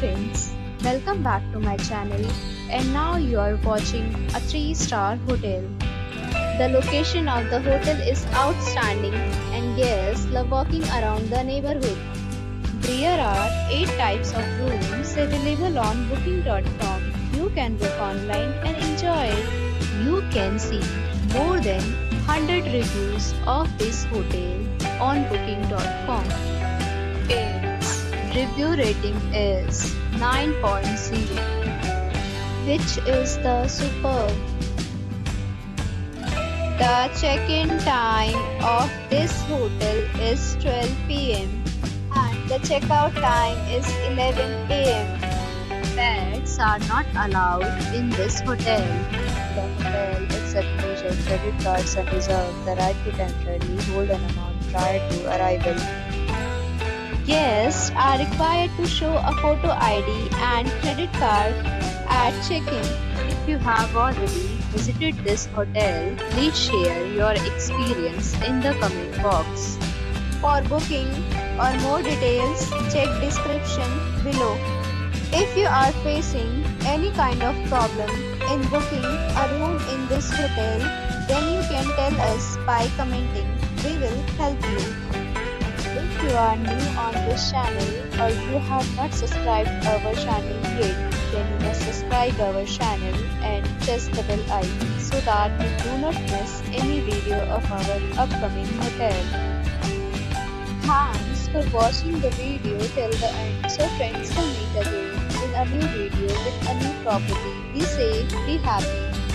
friends, welcome back to my channel, and now you are watching a 3-star hotel. The location of the hotel is outstanding and guests love walking around the neighborhood. There are 8 types of rooms available on booking.com. You can book online and enjoy it. You can see more than 100 reviews of this hotel on booking.com. Its review rating is 9.0, which is the superb. The check-in time of this hotel is 12 p.m. and the checkout time is 11 a.m. Pets are not allowed in this hotel. The hotel accepts major credit cards and reserves the right to temporarily hold an amount prior to arrival. Guests are required to show a photo ID and credit card at check-in. If you have already visited this hotel, please share your experience in the comment box. For booking or more details, check description below. If you are facing any kind of problem in booking a room in this hotel, then you can tell us by commenting. We will help you. If you are new on this channel or you have not subscribed our channel yet, then you must subscribe our channel and press the bell icon so that you do not miss any video of our upcoming hotel. Thanks for watching the video till the end. So friends, will meet again in a new video with a new property. Be safe, be happy.